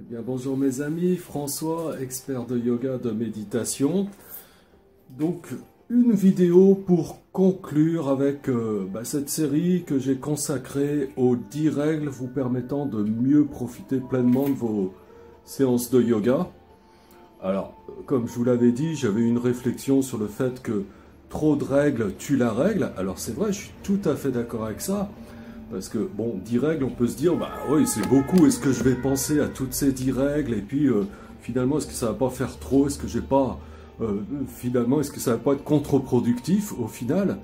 Bien, bonjour mes amis, François, expert de yoga, de méditation. Donc, une vidéo pour conclure avec cette série que j'ai consacrée aux 10 règles vous permettant de mieux profiter pleinement de vos séances de yoga. Alors, comme je vous l'avais dit, j'avais une réflexion sur le fait que trop de règles tue la règle. Alors c'est vrai, je suis tout à fait d'accord avec ça. Parce que, bon, 10 règles, on peut se dire, bah oui, c'est beaucoup, est-ce que je vais penser à toutes ces 10 règles? Et puis, finalement, est-ce que ça va pas faire trop? Est-ce que j'ai pas, finalement, est-ce que ça va pas être contre-productif au final?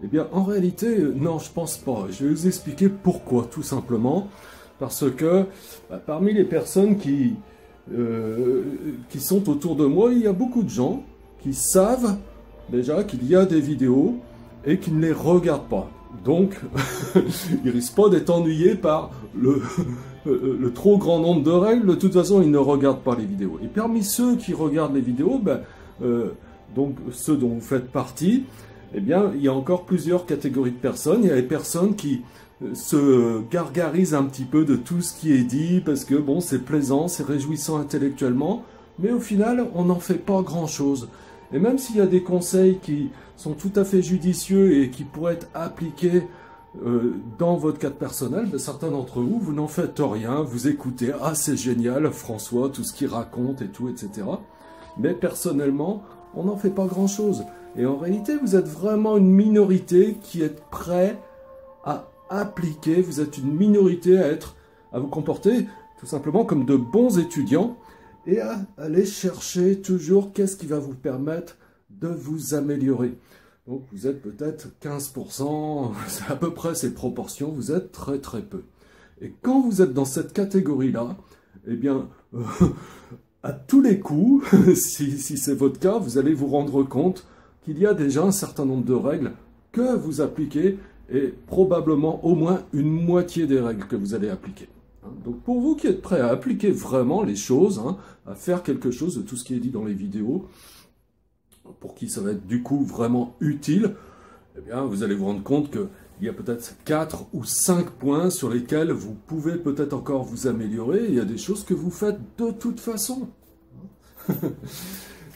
Eh bien, en réalité, non, je pense pas. Je vais vous expliquer pourquoi, tout simplement. Parce que, parmi les personnes qui sont autour de moi, il y a beaucoup de gens qui savent déjà qu'il y a des vidéos et qui ne les regardent pas. Donc, ils risquent pas d'être ennuyés par le trop grand nombre de règles. De toute façon, ils ne regardent pas les vidéos. Et parmi ceux qui regardent les vidéos, donc ceux dont vous faites partie, eh bien, il y a encore plusieurs catégories de personnes. Il y a les personnes qui se gargarisent un petit peu de tout ce qui est dit, parce que, bon, c'est plaisant, c'est réjouissant intellectuellement, mais au final, on n'en fait pas grand-chose. Et même s'il y a des conseils qui sont tout à fait judicieux et qui pourraient être appliqués dans votre cadre personnel, certains d'entre vous, vous n'en faites rien, vous écoutez, ah c'est génial, François, tout ce qu'il raconte et tout, etc. Mais personnellement, on n'en fait pas grand-chose. Et en réalité, vous êtes vraiment une minorité qui est prêt à appliquer, vous êtes une minorité à vous comporter tout simplement comme de bons étudiants, et à aller chercher toujours qu'est-ce qui va vous permettre de vous améliorer. Donc vous êtes peut-être 15%, c'est à peu près ces proportions, vous êtes très très peu. Et quand vous êtes dans cette catégorie-là, eh bien, à tous les coups, si c'est votre cas, vous allez vous rendre compte qu'il y a déjà un certain nombre de règles que vous appliquez, et probablement au moins une moitié des règles que vous allez appliquer. Donc pour vous qui êtes prêts à appliquer vraiment les choses, à faire quelque chose de tout ce qui est dit dans les vidéos, pour qui ça va être du coup vraiment utile, eh bien vous allez vous rendre compte qu'il y a peut-être 4 ou 5 points sur lesquels vous pouvez peut-être encore vous améliorer. Il y a des choses que vous faites de toute façon.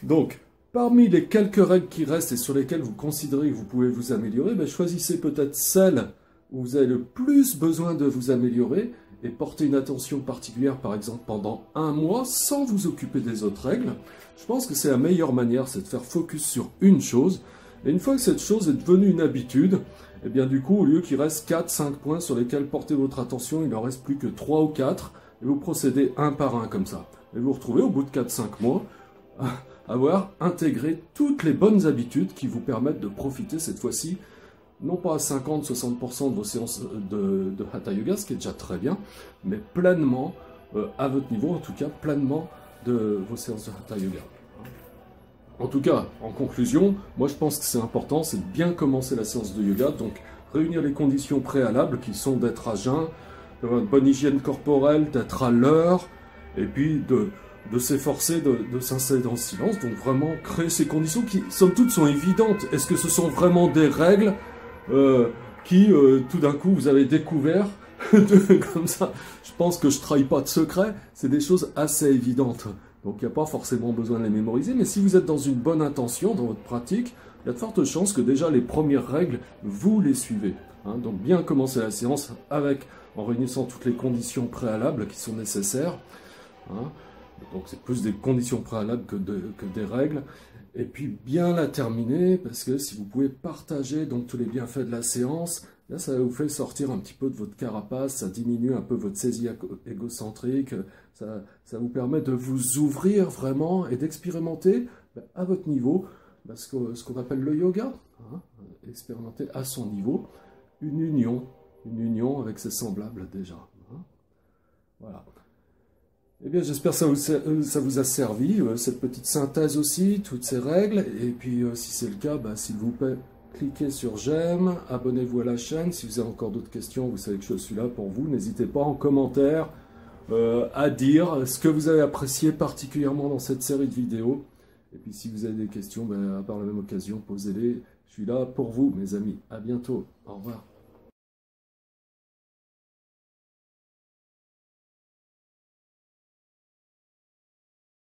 Donc, parmi les quelques règles qui restent et sur lesquelles vous considérez que vous pouvez vous améliorer, choisissez peut-être celles où vous avez le plus besoin de vous améliorer, et porter une attention particulière, par exemple, pendant un mois, sans vous occuper des autres règles. Je pense que c'est la meilleure manière, c'est de faire focus sur une chose. Et une fois que cette chose est devenue une habitude, eh bien du coup, au lieu qu'il reste 4-5 points sur lesquels porter votre attention, il n'en reste plus que 3 ou 4, et vous procédez un par un comme ça. Et vous vous retrouvez, au bout de 4-5 mois, à avoir intégré toutes les bonnes habitudes qui vous permettent de profiter cette fois-ci, non pas à 50-60% de vos séances de Hatha Yoga, ce qui est déjà très bien, mais pleinement, à votre niveau, en tout cas, pleinement de vos séances de Hatha Yoga. En tout cas, en conclusion, moi je pense que c'est important, c'est de bien commencer la séance de yoga, donc réunir les conditions préalables qui sont d'être à jeun, d'avoir une bonne hygiène corporelle, d'être à l'heure, et puis de s'efforcer de s'installer dans le silence, donc vraiment créer ces conditions qui, somme toute, sont évidentes. Est-ce que ce sont vraiment des règles qui, tout d'un coup, vous avez découvert, comme ça, je pense que je trahis pas de secret, c'est des choses assez évidentes. Donc il n'y a pas forcément besoin de les mémoriser, mais si vous êtes dans une bonne intention dans votre pratique, il y a de fortes chances que déjà les premières règles, vous les suivez. Donc bien commencer la séance en réunissant toutes les conditions préalables qui sont nécessaires. Donc c'est plus des conditions préalables que des règles. Et puis bien la terminer, parce que si vous pouvez partager donc tous les bienfaits de la séance, là ça vous fait sortir un petit peu de votre carapace, ça diminue un peu votre saisie égocentrique, ça vous permet de vous ouvrir vraiment et d'expérimenter à votre niveau ce qu'on appelle le yoga, expérimenter à son niveau une union avec ses semblables déjà. Voilà. Eh bien, j'espère que ça vous a servi, cette petite synthèse aussi, toutes ces règles. Et puis, si c'est le cas, s'il vous plaît, cliquez sur j'aime, abonnez-vous à la chaîne. Si vous avez encore d'autres questions, vous savez que je suis là pour vous. N'hésitez pas en commentaire à dire ce que vous avez apprécié particulièrement dans cette série de vidéos. Et puis, si vous avez des questions, par la même occasion, posez-les. Je suis là pour vous, mes amis. À bientôt. Au revoir.